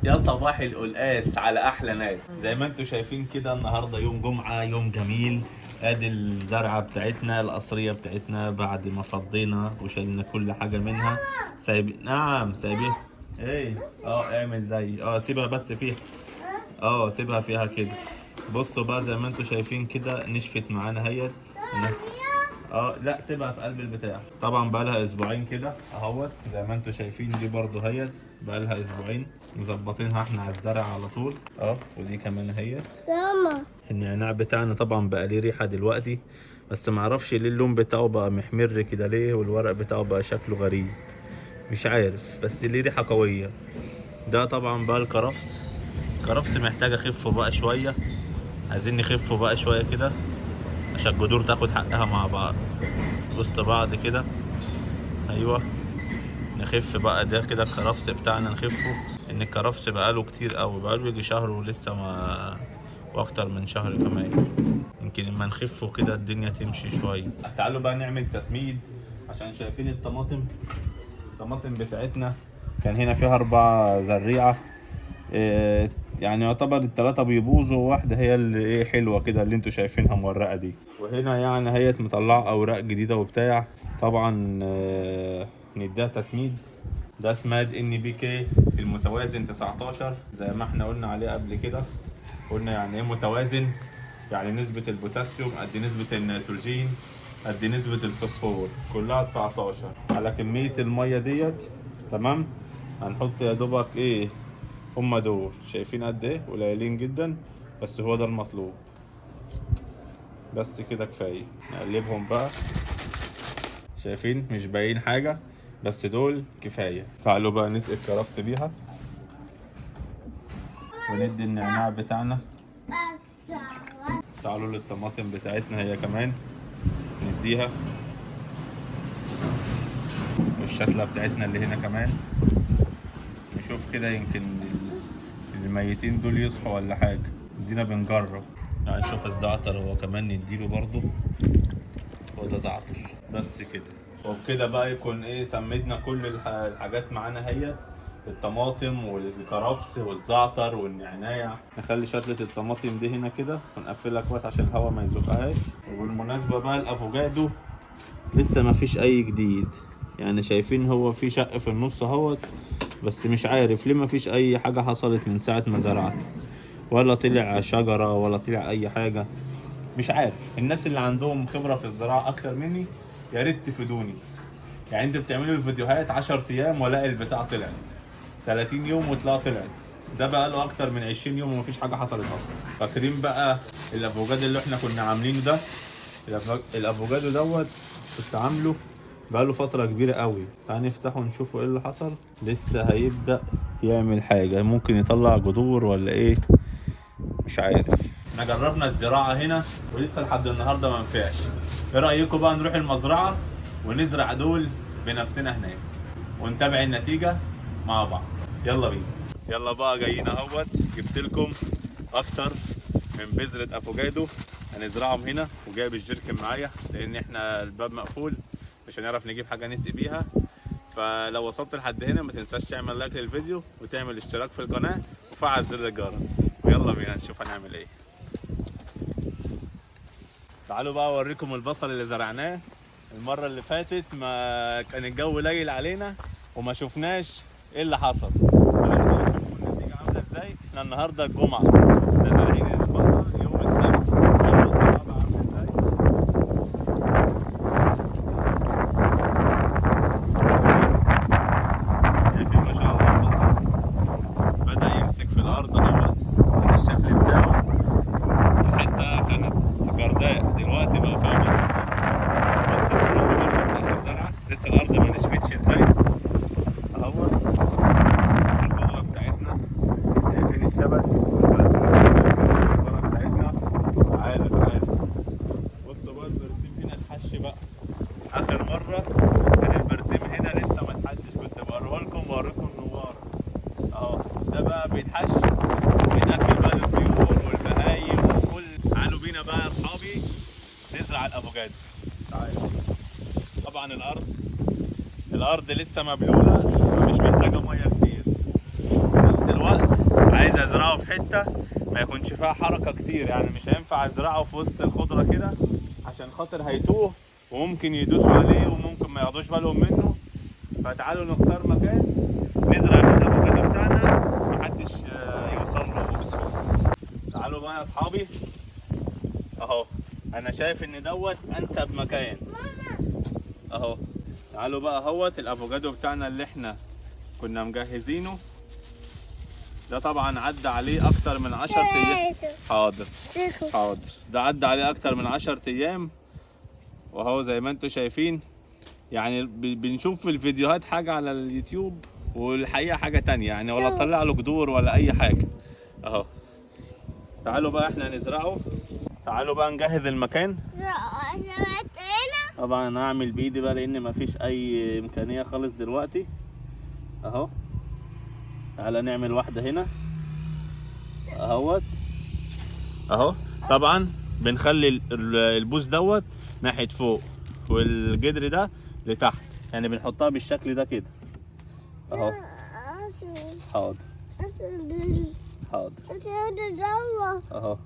يا صباح القلقاس على احلى ناس. زي ما انتم شايفين كده النهارده يوم جمعه، يوم جميل. ادي الزرعه بتاعتنا القصريه بتاعتنا بعد ما فضينا وشلنا كل حاجه منها. سايبين. ايه، اعمل زي سيبها بس فيها. سيبها فيها كده. بصوا بقى زي ما انتم شايفين كده نشفت معانا هيت. لا، سيبها في قلب البتاع. طبعا بقى لها اسبوعين كده اهوت، زي ما انتم شايفين دي برضو هيت بقى لها اسبوعين مظبطينها احنا على الزرع على طول. ودي كمان هيت سما. النعناع بتاعنا طبعا بقى ليه ريحه دلوقتي، بس معرفش ليه اللون بتاعه بقى محمر كده ليه، والورق بتاعه بقى شكله غريب مش عارف، بس ليه ريحه قويه. ده طبعا بقى الكرفس محتاج اخفه بقى شويه، عايزين نخفه بقى شويه كده عشان الجذور تاخد حقها مع بعض وسط بعض كده. ايوه، نخف بقى ده كده الكرفس بتاعنا نخفه، ان الكرفس بقاله كتير قوي، بقاله يجي شهر ولسه ما واكتر من شهر كمان. يمكن لما نخفه كده الدنيا تمشي شويه. تعالوا بقى نعمل تسميد، عشان شايفين الطماطم بتاعتنا كان هنا فيها 4 زريعه. يعني يعتبر ال3 بيبوظوا، وواحدة هي اللي حلوة كده اللي انتوا شايفينها مورقة دي. وهنا يعني هي مطلعة اوراق جديدة وبتاع. طبعا نديها تسميد. ده سماد NPK المتوازن 19 زي ما احنا قلنا عليه قبل كده. قلنا يعني ايه متوازن؟ يعني نسبة البوتاسيوم قد نسبة النيتروجين قد نسبة الفوسفور، كلها 19 على كمية المية ديت. تمام. هنحط يا دوبك هما دول شايفين قد ايه قليلين جدا، بس هو ده المطلوب. بس كده كفايه. نقلبهم بقى، شايفين مش باين حاجه، بس دول كفايه. تعالوا بقى نسقي الكرفس بيها، وندي النعناع بتاعنا. تعالوا للطماطم بتاعتنا هي كمان نديها، والشتله بتاعتنا اللي هنا كمان. نشوف كده يمكن الميتين دول يصحوا ولا حاجه. ادينا بنجرب. يعني نشوف الزعتر هو كمان نديله برضو. هو ده زعتر بس كده. وبكده بقى يكون سميتنا كل الحاجات معانا هي الطماطم والكرفس والزعتر والنعناع. نخلي شتلة الطماطم دي هنا كده ونقفلها كويس عشان الهواء ما يزقهاش. وبالمناسبة بقى الافوكادو لسه ما فيش اي جديد، يعني شايفين هو في شق في النص اهوت، بس مش عارف ليه ما فيش اي حاجة حصلت من ساعة ما زرعته، ولا طلع شجرة ولا طلع اي حاجة. مش عارف. الناس اللي عندهم خبرة في الزراعة اكتر مني يا ريت تفيدوني. يعني انتوا بتعملوا الفيديوهات 10 ايام ولا البتاع طلعت، 30 يوم وتلاقيها طلعت. ده بقى له اكتر من 20 يوم ومفيش حاجة حصلت اصلا. فاكرين بقى الافوكادو اللي احنا كنا عاملينه ده؟ الافوكادو دوت كنت عامله بقاله فترة كبيرة قوي. هنفتحه نشوفه ايه اللي حصل. لسه هيبدأ يعمل حاجة، ممكن يطلع جذور ولا ايه مش عارف. احنا جربنا الزراعة هنا ولسه لحد النهاردة ما نفعش. ايه رأيكم بقى نروح المزرعة ونزرع دول بنفسنا هناك ونتابع النتيجة مع بعض؟ يلا بينا. يلا بقى جايين اهوت، جبت لكم اكتر من بذرة افوكادو هنزرعهم هنا، وجايب الجيركن معايا لان احنا الباب مقفول مش هنعرف نجيب حاجة نسقي بيها. فلو وصلت لحد هنا ما تنساش تعمل لايك للفيديو وتعمل اشتراك في القناة وفعل زر الجرس، ويلا بينا نشوف هنعمل ايه. تعالوا بقى اوريكم البصل اللي زرعناه. المرة اللي فاتت ما كان الجو ليل علينا وما شفناش ايه اللي حصل. النتيجة عاملة ازاي؟ احنا النهاردة الجمعة، ده زارعين البصل يوم السبت. دلوقتي بقى فيها بصل، بس الرمل برضه من اخر زرعه لسه الارض ما نشفتش ازاي اهو. الخضره بتاعتنا شايفين الشبت والكزبره بتاعتنا عالي. بصوا بقى البرسيم هنا اتحش بقى. اخر مره كان البرسيم هنا لسه ما اتحشش، كنت بوريه لكم واوريكم النوار اهو. ده بقى بيتحش بيتاكل بقى للطيور والبهايم وكل. تعالوا بينا بقى يا اصحابي نزرع الافوكادو. تعالوا. طبعا الارض لسه مبلوله فمش محتاجه ميه كتير. نفس الوقت عايز ازرعه في حته ما يكونش فيها حركه كتير، يعني مش هينفع ازرعه في وسط الخضره كده عشان خاطر هيتوه وممكن يدوسوا عليه وممكن ما ياخدوش بالهم منه. فتعالوا نختار مكان نزرع فيه الافوكادو بتاعنا محدش يوصل له بسهوله. تعالوا بقى يا اصحابي اهو، انا شايف ان دوت انسب مكان اهو. تعالوا بقى اهوت الافوكادو بتاعنا اللي احنا كنا مجهزينه ده، طبعا عدى عليه اكتر من 10 ايام. حاضر حاضر، ده عدى عليه اكتر من 10 ايام وهو زي ما انتم شايفين. يعني بنشوف في الفيديوهات حاجة على اليوتيوب والحقيقة حاجة تانية، يعني ولا طلع له جذور ولا اي حاجة اهو. تعالوا بقى احنا نزرعه. تعالوا بقى نجهز المكان. طبعا انا هعمل بايدي بقى لان مفيش اي امكانية خالص دلوقتي اهو. تعالى نعمل واحدة هنا اهوت اهو. طبعا بنخلي البوز دوت ناحية فوق والجدر ده لتحت، يعني بنحطها بالشكل ده كده اهو. حاضر حاضر اهو.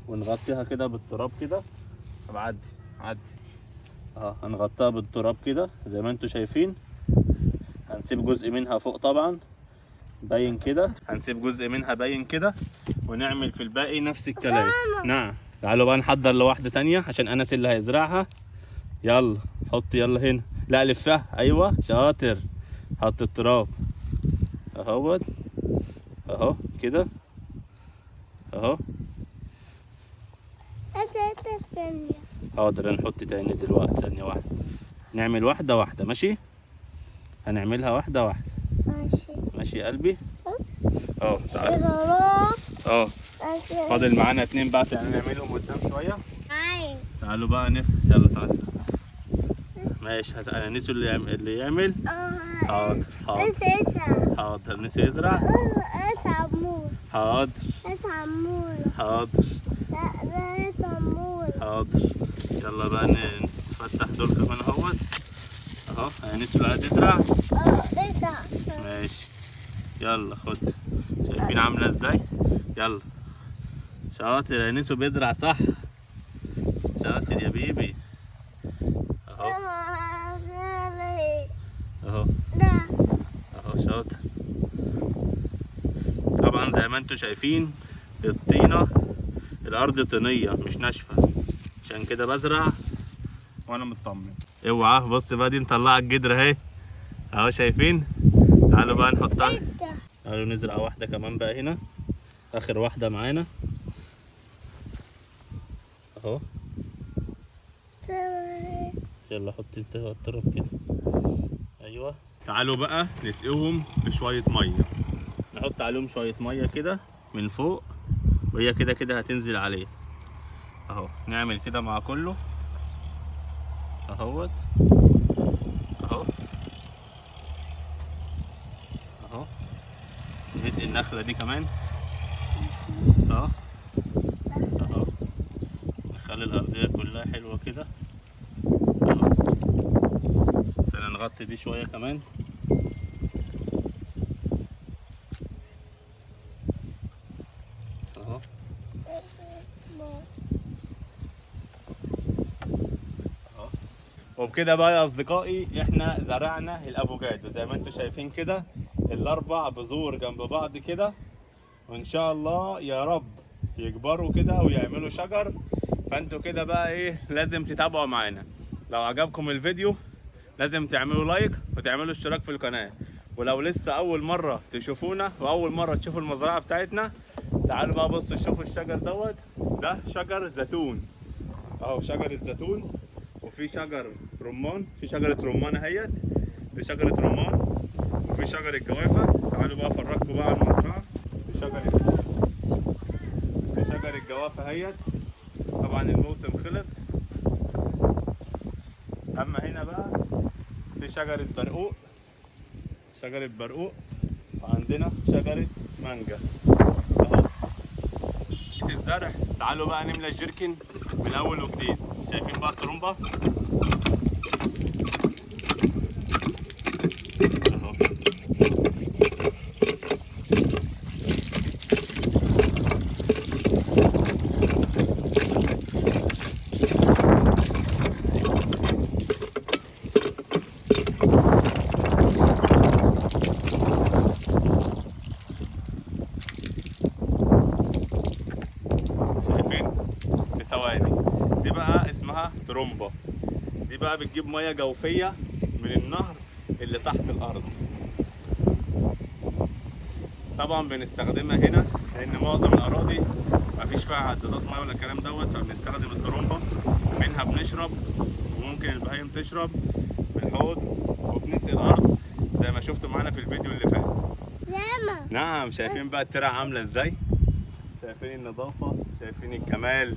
ونغطيها كده بالتراب كده. طب عدي اهو، هنغطيها بالتراب كده زي ما انتم شايفين. هنسيب جزء منها فوق طبعا باين كده، هنسيب جزء منها باين كده ونعمل في الباقي نفس الكلام. نعم. تعالوا بقى نحضر لواحدة تانية عشان انس اللي هيزرعها. يلا حط يلا هنا، لا لفها، ايوه شاطر. حط التراب اهوت اهو كده اهو. حاضر هنحط تاني دلوقتي، ثانية واحدة. نعمل واحدة واحدة ماشي، هنعملها واحدة واحدة ماشي يا قلبي اهو. تعالى اهو، فاضل معانا 2 بقى يعني نعملهم قدام شوية. تعالوا بقى يلا تعالى ماشي. نسوا اللي يعمل. حاضر حاضر نسي يزرع. حاضر حاضر حاضر. يلا بقى نفتح دول كمان اهوت اهو. نسوا اللي عايز يزرع. ماشي يلا خد، شايفين عاملة ازاي؟ يلا شاطر يا نسو، بيزرع صح. شاطر يا بيبي اهو اهو اهو شاطر. طبعا زي ما انتم شايفين الطينة، الارض طينية مش ناشفة، عشان كده بزرع وانا مطمن. اوعى بص بقى، دي مطلعة الجدر اهي اهو شايفين. تعالوا بقى نحطها. تعالوا نزرع واحدة كمان بقى هنا، اخر واحدة معانا اهو. يلا حط انت التراب كده ايوه. تعالوا بقى نسقيهم بشويه ميه، نحط عليهم شويه ميه كده من فوق وهي كده كده هتنزل عليه اهو. نعمل كده مع كله اهوت اهو اهو. نسقي النخله دي كمان اهو اهو. نخلي الارضيه كلها حلوه كده اهو. بس نغطي دي شويه كمان اهو. وبكده بقى يا اصدقائي احنا زرعنا الافوكادو زي ما انتم شايفين كده، ال4 بذور جنب بعض كده، وان شاء الله يا رب يكبروا كده ويعملوا شجر. فانتوا كده بقى ايه، لازم تتابعوا معانا. لو عجبكم الفيديو لازم تعملوا لايك وتعملوا اشتراك في القناة. ولو لسه اول مرة تشوفونا واول مرة تشوفوا المزرعة بتاعتنا، تعالوا بقى بصوا شوفوا الشجر دوت. ده شجر زيتون اهو، شجر الزيتون. وفي شجر رمان، في شجرة رمان اهيت، دي شجرة رمان. وفي شجر الجوافة. تعالوا بقى افرجكم بقى على المزرعة. في شجر الجوافة اهيت، طبعا الموسم خلص. اما هنا بقى في شجرة برقوق، شجرة برقوق. وعندنا شجرة مانجا اهو. الزرع. تعالوا بقى نملى الجيركن من اول وجديد. شايفين بقى الطرمبة اهو. اسمها ترومبا. دي بقى بتجيب ميه جوفيه من النهر اللي تحت الارض. طبعا بنستخدمها هنا لان معظم الاراضي مفيش فيها عدادات ميه ولا الكلام دوت، فبنستخدم الترومبا. منها بنشرب، وممكن البهايم تشرب في الحوض، وبنسقي الارض زي ما شفتوا معانا في الفيديو اللي فات. نعم، شايفين بقى الترع عامله ازاي؟ شايفين النظافه، شايفين الجمال.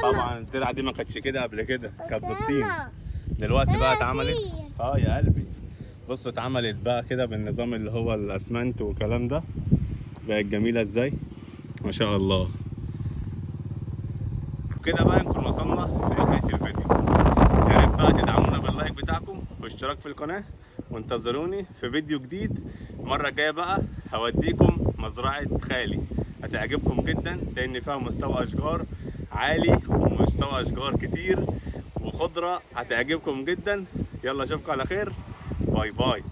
طبعا الترعه دي ما كانتش كده قبل كده، كانت بالطين. دلوقتي بقى اتعملت يا قلبي، بصوا اتعملت بقى كده بالنظام اللي هو الاسمنت والكلام ده. بقت جميله ازاي ما شاء الله. وكده بقى نكون وصلنا لنهايه الفيديو. يا ريت بقى تدعمونا باللايك بتاعكم واشتراك في القناه، وانتظروني في فيديو جديد. المره الجايه بقى هوديكم مزرعه خالي، هتعجبكم جدا لان فيها مستوى اشجار عالي ومستوى اشجار كتير وخضره، هتعجبكم جدا. يلا اشوفكم على خير، باي باي.